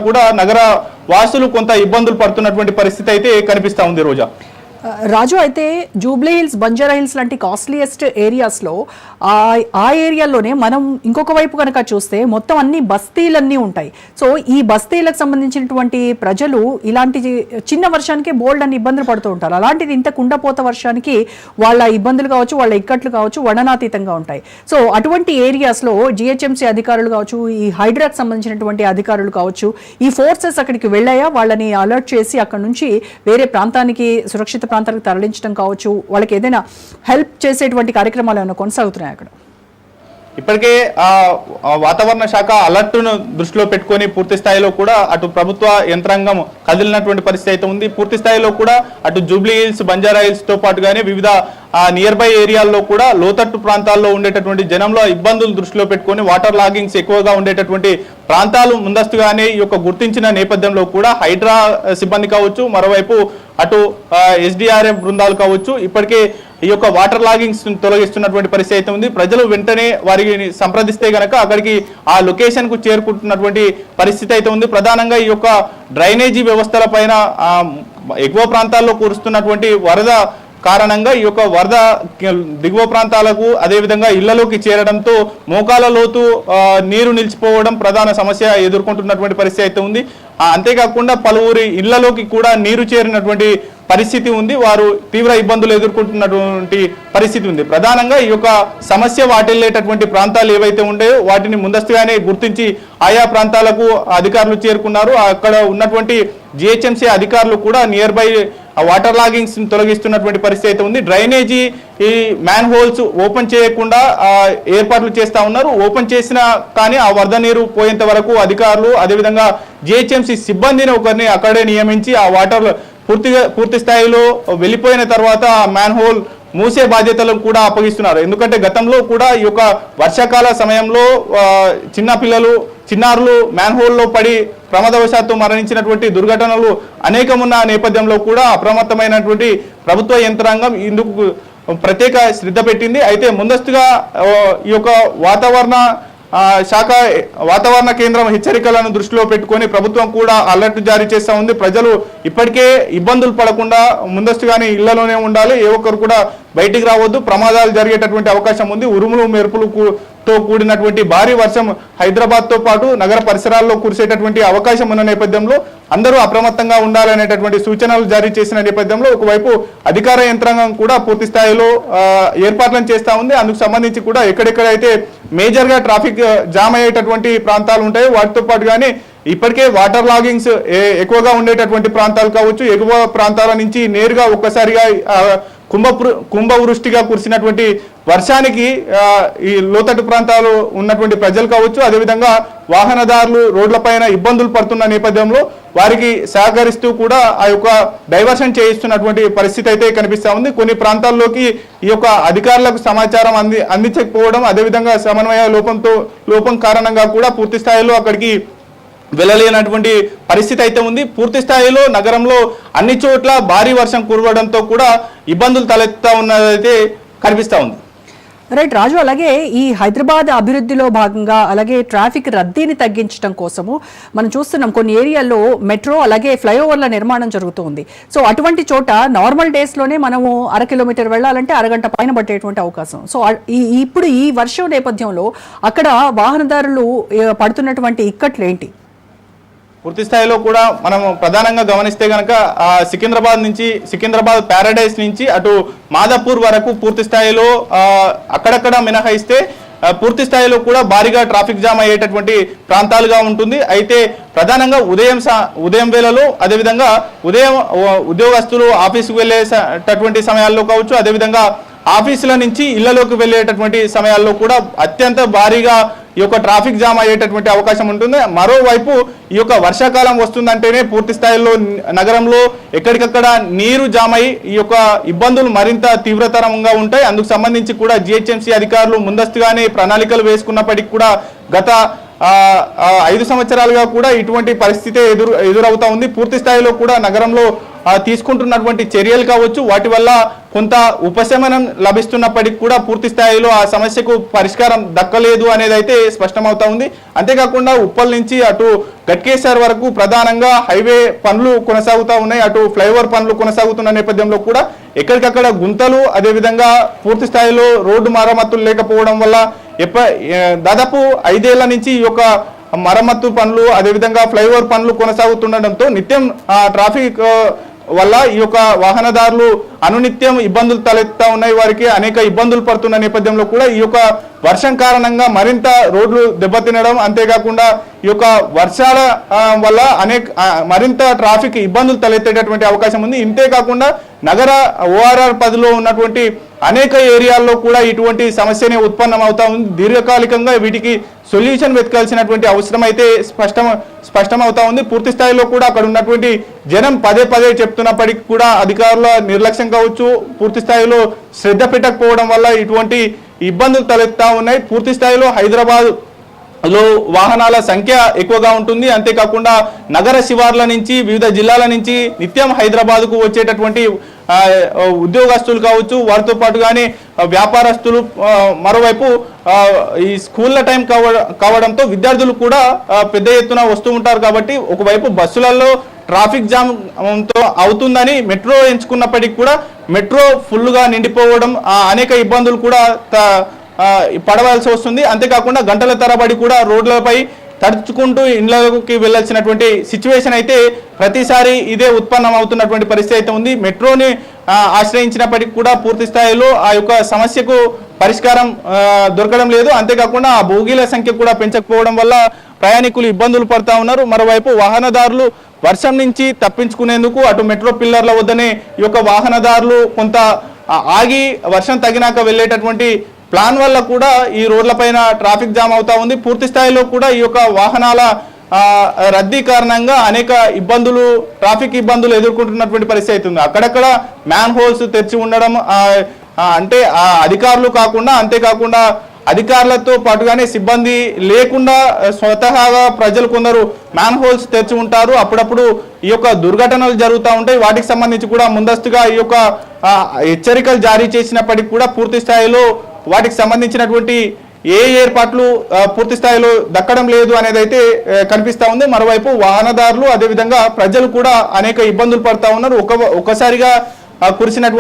కూడా నగర వాసులు కొంత ఇబ్బందులు పడుతున్నటువంటి పరిస్థితి అయితే కనిపిస్తా ఉంది రోజా. రాజు, అయితే జూబ్లీ హిల్స్, బంజారా హిల్స్ లాంటి కాస్ట్లీయెస్ట్ ఏరియాస్లో ఆ ఏరియాలోనే మనం ఇంకొక వైపు కనుక చూస్తే మొత్తం అన్ని బస్తీలన్నీ ఉంటాయి. సో ఈ బస్తీలకు సంబంధించినటువంటి ప్రజలు ఇలాంటి చిన్న వర్షానికి బోల్డ్ అని ఇబ్బందులు పడుతూ ఉంటారు. అలాంటిది ఇంత కుండపోత వర్షానికి వాళ్ళ ఇబ్బందులు కావచ్చు, వాళ్ళ ఇక్కట్లు కావచ్చు వర్ణనాతీతంగా ఉంటాయి. సో అటువంటి ఏరియాస్లో జిహెచ్ఎంసీ అధికారులు కావచ్చు, ఈ హైడ్రాకి సంబంధించినటువంటి అధికారులు కావచ్చు, ఈ ఫోర్సెస్ అక్కడికి వెళ్ళాయా, వాళ్ళని అలర్ట్ చేసి అక్కడ నుంచి వేరే ప్రాంతానికి, సురక్షిత ప్రాంతాలకు తరలించడం కావచ్చు, వాళ్ళకి ఏదైనా హెల్ప్ చేసేటువంటి కార్యక్రమాలు ఏమైనా కొనసాగుతున్నాయి అక్కడ? ఇప్పటికే వాతావరణ శాఖ అలర్ట్ను దృష్టిలో పెట్టుకొని పూర్తి స్థాయిలో కూడా అటు ప్రభుత్వ యంత్రాంగం కదిలినటువంటి పరిస్థితి అయితే ఉంది. పూర్తి స్థాయిలో కూడా అటు జూబ్లీ హిల్స్, బంజారా హిల్స్ తో పాటుగానే వివిధ నియర్ బై ఏరియాల్లో కూడా లోతట్టు ప్రాంతాల్లో ఉండేటటువంటి జనంలో ఇబ్బందులు దృష్టిలో పెట్టుకొని వాటర్ లాగింగ్స్ ఎక్కువగా ఉండేటటువంటి ప్రాంతాలు ముందస్తుగానే ఈ యొక్క గుర్తించిన నేపథ్యంలో కూడా హైడ్రా సిబ్బంది కావచ్చు, మరోవైపు అటు ఎస్డిఆర్ఎఫ్ బృందాలు కావచ్చు, ఇప్పటికే ఈ యొక్క వాటర్ లాగింగ్స్ తొలగిస్తున్నటువంటి పరిస్థితి అయితే ఉంది. ప్రజలు వెంటనే వారిని సంప్రదిస్తే గనక అక్కడికి ఆ లొకేషన్ కు చేరుకుంటున్నటువంటి పరిస్థితి అయితే ఉంది. ప్రధానంగా ఈ యొక్క డ్రైనేజీ వ్యవస్థల పైన ఎగువ ప్రాంతాల్లో కురుస్తున్నటువంటి వరద కారణంగా ఈ యొక్క వరద దిగువ ప్రాంతాలకు అదేవిధంగా ఇళ్లలోకి చేరడంతో మోకాల లోతు నీరు నిలిచిపోవడం ప్రధాన సమస్య ఎదుర్కొంటున్నటువంటి పరిస్థితి అయితే ఉంది. అంతేకాకుండా పలువురి ఇళ్లలోకి కూడా నీరు చేరినటువంటి పరిస్థితి ఉంది. వారు తీవ్ర ఇబ్బందులు ఎదుర్కొంటున్నటువంటి పరిస్థితి ఉంది. ప్రధానంగా ఈ యొక్క సమస్య వాటిల్లేటటువంటి ప్రాంతాలు ఏవైతే ఉండేవో వాటిని ముందస్తుగానే గుర్తించి ఆయా ప్రాంతాలకు అధికారులు చేరుకున్నారు. అక్కడ ఉన్నటువంటి జిహెచ్ఎంసీ అధికారులు కూడా నియర్ బై వాటర్ లాగింగ్స్ తొలగిస్తున్నటువంటి పరిస్థితి అయితే ఉంది. డ్రైనేజీ ఈ మ్యాన్ హోల్స్ ఓపెన్ చేయకుండా ఏర్పాట్లు చేస్తా ఉన్నారు. ఓపెన్ చేసినా కానీ ఆ వరద నీరు పోయేంత వరకు అధికారులు అదేవిధంగా జిహెచ్ఎంసీ సిబ్బందిని ఒకరిని అక్కడే నియమించి ఆ వాటర్ పూర్తి స్థాయిలో వెళ్ళిపోయిన తర్వాత మ్యాన్ హోల్ మూసే బాధ్యతలను కూడా అప్పగిస్తున్నారు. ఎందుకంటే గతంలో కూడా ఈ యొక్క వర్షాకాల సమయంలో చిన్నారులు మ్యాన్ హోల్లో పడి ప్రమాదవశాత్తు మరణించినటువంటి దుర్ఘటనలు అనేకమున్న నేపథ్యంలో కూడా అప్రమత్తమైనటువంటి ప్రభుత్వ యంత్రాంగం ఇందుకు ప్రత్యేక శ్రద్ధ పెట్టింది. అయితే ముందస్తుగా ఈ యొక్క వాతావరణ కేంద్రం హెచ్చరికలను దృష్టిలో పెట్టుకొని ప్రభుత్వం కూడా అలర్ట్ జారీ చేస్తూ ఉంది. ప్రజలు ఇప్పటికే ఇబ్బందులు పడకుండా ముందస్తుగానే ఇళ్లలోనే ఉండాలి, ఏ ఒక్కరు కూడా బయటికి రావద్దు, ప్రమాదాలు జరిగేటటువంటి అవకాశం ఉంది. ఉరుములు మెరుపులతో కూడినటువంటి భారీ వర్షం హైదరాబాద్ తో పాటు నగర పరిసరాల్లో కురిసేటటువంటి అవకాశం ఉన్న నేపథ్యంలో అందరూ అప్రమత్తంగా ఉండాలనేటటువంటి సూచనలు జారీ చేసిన నేపథ్యంలో ఒకవైపు అధికార యంత్రాంగం కూడా పూర్తి స్థాయిలో ఏర్పాట్లను చేస్తూ ఉంది. అందుకు సంబంధించి కూడా ఎక్కడెక్కడైతే మేజర్ గా ట్రాఫిక్ జామ్ అయ్యేటటువంటి ప్రాంతాలు ఉంటాయో వాటితో పాటుగానే ఇప్పటికే వాటర్ లాగింగ్స్ ఎక్కువగా ఉండేటటువంటి ప్రాంతాలు కావచ్చు, ఎగువ ప్రాంతాల నుంచి నేరుగా ఒక్కసారిగా కుంభవృష్టిగా కురిసినటువంటి వర్షానికి ఈ లోతట్టు ప్రాంతాలు ఉన్నటువంటి ప్రజలు కావచ్చు, అదేవిధంగా వాహనదారులు రోడ్లపైన ఇబ్బందులు పడుతున్న నేపథ్యంలో వారికి సహకరిస్తూ కూడా ఆ యొక్క డైవర్షన్ చేయిస్తున్నటువంటి పరిస్థితి అయితే కనిపిస్తా ఉంది. కొన్ని ప్రాంతాల్లోకి ఈ యొక్క అధికారులకు సమాచారం అందించకపోవడం, అదేవిధంగా సమన్వయ లోపం కారణంగా కూడా పూర్తి స్థాయిలో అక్కడికి వెళ్ళలేనటువంటి పరిస్థితి అయితే ఉంది. పూర్తి స్థాయిలో నగరంలో అన్ని చోట్ల భారీ వర్షం కురవడంతో కూడా ఇబ్బందులు తలెత్తా ఉన్నదైతే కనిపిస్తా ఉంది. రైట్ రాజు, అలాగే ఈ హైదరాబాద్ అభివృద్ధిలో భాగంగా అలాగే ట్రాఫిక్ రద్దీని తగ్గించడం కోసము మనం చూస్తున్నాం కొన్ని ఏరియాల్లో మెట్రో అలాగే ఫ్లైఓవర్ల నిర్మాణం జరుగుతుంది. సో అటువంటి చోట నార్మల్ డేస్లోనే మనము 1/2 కిలోమీటర్ వెళ్ళాలంటే అరగంట పైన పట్టేటువంటి అవకాశం. సో ఇప్పుడు ఈ వర్షం నేపథ్యంలో అక్కడ వాహనదారులు పడుతున్నటువంటి ఇక్కట్లు ఏంటి? పూర్తి స్థాయిలో కూడా మనం ప్రధానంగా గమనిస్తే కనుక సికింద్రాబాద్ ప్యారడైస్ నుంచి అటు మాదాపూర్ వరకు పూర్తి స్థాయిలో అక్కడక్కడ మినహాయిస్తే పూర్తి స్థాయిలో కూడా భారీగా ట్రాఫిక్ జామ్ అయ్యేటటువంటి ప్రాంతాలుగా ఉంటుంది. అయితే ప్రధానంగా ఉదయం వేళలో అదేవిధంగా ఉద్యోగస్తులు ఆఫీసుకు వెళ్ళేటటువంటి సమయాల్లో కావచ్చు, అదేవిధంగా ఆఫీసుల నుంచి ఇళ్లలోకి వెళ్ళేటటువంటి సమయాల్లో కూడా అత్యంత భారీగా ఈ యొక్క ట్రాఫిక్ జామ్ అయ్యేటటువంటి అవకాశం ఉంటుంది. మరోవైపు ఈ యొక్క వర్షాకాలం వస్తుందంటేనే పూర్తి స్థాయిలో నగరంలో ఎక్కడికక్కడ నీరు జామ్ అయి ఈ యొక్క ఇబ్బందులు మరింత తీవ్రతరంగా ఉంటాయి. అందుకు సంబంధించి కూడా జిహెచ్ఎంసీ అధికారులు ముందస్తుగానే ప్రణాళికలు వేసుకున్నప్పటికీ కూడా గత 5 సంవత్సరాలుగా కూడా ఇటువంటి పరిస్థితి ఎదురవుతా ఉంది. పూర్తి స్థాయిలో కూడా నగరంలో తీసుకుంటున్నటువంటి చర్యలు కావచ్చు, వాటి వల్ల కొంత ఉపశమనం లభిస్తున్నప్పటికీ కూడా పూర్తి స్థాయిలో ఆ సమస్యకు పరిష్కారం దక్కలేదు అనేది అయితే స్పష్టమవుతా ఉంది. అంతేకాకుండా ఉప్పల్ నుంచి అటు గట్కేసర్ వరకు ప్రధానంగా హైవే పనులు కొనసాగుతూ ఉన్నాయి. అటు ఫ్లైఓవర్ పనులు కొనసాగుతున్న నేపథ్యంలో కూడా ఎక్కడికక్కడ గుంతలు, అదేవిధంగా పూర్తి స్థాయిలో రోడ్డు మరమ్మతులు లేకపోవడం వల్ల దాదాపు 5 ఏళ్ల నుంచి ఈ యొక్క మరమ్మతు పనులు, అదేవిధంగా ఫ్లైఓవర్ పనులు కొనసాగుతుండటంతో నిత్యం ట్రాఫిక్ వల్ల ఈ యొక్క వాహనదారులు అనునిత్యం ఇబ్బందులు తలెత్తా ఉన్నాయి. వారికి అనేక ఇబ్బందులు పడుతున్న నేపథ్యంలో కూడా ఈ యొక్క వర్షం కారణంగా మరింత రోడ్లు దెబ్బతినడం, అంతేకాకుండా ఈ యొక్క వర్షాల వల్ల మరింత ట్రాఫిక్ ఇబ్బందులు తలెత్తేటటువంటి అవకాశం ఉంది. ఇంతేకాకుండా నగర ORR 10లో ఉన్నటువంటి అనేక ఏరియాల్లో కూడా ఇటువంటి సమస్యనే ఉత్పన్నం అవుతా ఉంది. దీర్ఘకాలికంగా వీటికి సొల్యూషన్ వెతకాల్సినటువంటి అవసరం అయితే స్పష్టమవుతా ఉంది. పూర్తి స్థాయిలో కూడా అక్కడ ఉన్నటువంటి జనం పదే చెప్తున్నప్పటికీ కూడా అధికారుల నిర్లక్ష్యం కావచ్చు, పూర్తి స్థాయిలో శ్రద్ధ పెట్టకపోవడం వల్ల ఇటువంటి ఇబ్బందులు తలెత్తా ఉన్నాయి. పూర్తి స్థాయిలో హైదరాబాద్ లో వాహనాల సంఖ్య ఎక్కువగా ఉంటుంది. అంతేకాకుండా నగర శివార్ల నుంచి, వివిధ జిల్లాల నుంచి నిత్యం హైదరాబాద్కు వచ్చేటటువంటి ఉద్యోగస్తులు కావచ్చు, వారితో పాటుగానే వ్యాపారస్తులు, మరోవైపు ఈ స్కూళ్ళ టైం కావడంతో విద్యార్థులు కూడా పెద్ద ఎత్తున వస్తూ ఉంటారు. కాబట్టి ఒకవైపు బస్సులలో ట్రాఫిక్ జామ్ తో అవుతుందని మెట్రో ఎంచుకున్నప్పటికీ కూడా మెట్రో ఫుల్గా నిండిపోవడం, అనేక ఇబ్బందులు కూడా పడవలసి వస్తుంది. అంతేకాకుండా గంటల తరబడి కూడా రోడ్లపై తడుచుకుంటూ ఇళ్లకి వెళ్లాల్సినటువంటి సిచ్యువేషన్ అయితే ప్రతిసారి ఇదే ఉత్పన్నం అవుతున్నటువంటి పరిస్థితి అయితే ఉంది. మెట్రోని ఆశ్రయించినప్పటికీ కూడా పూర్తి స్థాయిలో ఆ యొక్క సమస్యకు పరిష్కారం దొరకడం లేదు. అంతేకాకుండా ఆ బోగీల సంఖ్య కూడా పెంచకపోవడం వల్ల ప్రయాణికులు ఇబ్బందులు పడుతూ ఉన్నారు. మరోవైపు వాహనదారులు వర్షం నుంచి తప్పించుకునేందుకు అటు మెట్రో పిల్లర్ల వద్దనే ఈ యొక్క వాహనదారులు కొంత ఆగి వర్షం తగినాక వెళ్ళేటటువంటి ప్లాన్ వల్ల కూడా ఈ రోడ్లపైన ట్రాఫిక్ జామ్ అవుతా ఉంది. పూర్తి స్థాయిలో కూడా ఈ యొక్క వాహనాల రద్దీ కారణంగా అనేక ట్రాఫిక్ ఇబ్బందులు ఎదుర్కొంటున్నటువంటి పరిస్థితి ఉంది. అక్కడక్కడ మ్యాన్ హోల్స్ తెరిచి ఉండడం, అంటే అధికారులు కాకుండా, అంతేకాకుండా అధికారులతో పాటుగానే సిబ్బంది లేకుండా స్వతహాగా ప్రజలు కొందరు మ్యాన్ హోల్స్ తెరిచి ఉంటారు. అప్పుడప్పుడు ఈ యొక్క దుర్ఘటనలు జరుగుతూ ఉంటాయి. వాటికి సంబంధించి కూడా ముందస్తుగా ఈ యొక్క హెచ్చరికలు జారీ చేసినప్పటికీ కూడా పూర్తి స్థాయిలో వాటికి సంబంధించినటువంటి ఏ ఏర్పాట్లు పూర్తి స్థాయిలో దక్కడం లేదు అనేది అయితే కనిపిస్తా ఉంది. మరోవైపు వాహనదారులు, అదేవిధంగా ప్రజలు కూడా అనేక ఇబ్బందులు పడతా ఉన్నారు. ఒక్కసారిగా కురిసినటువంటి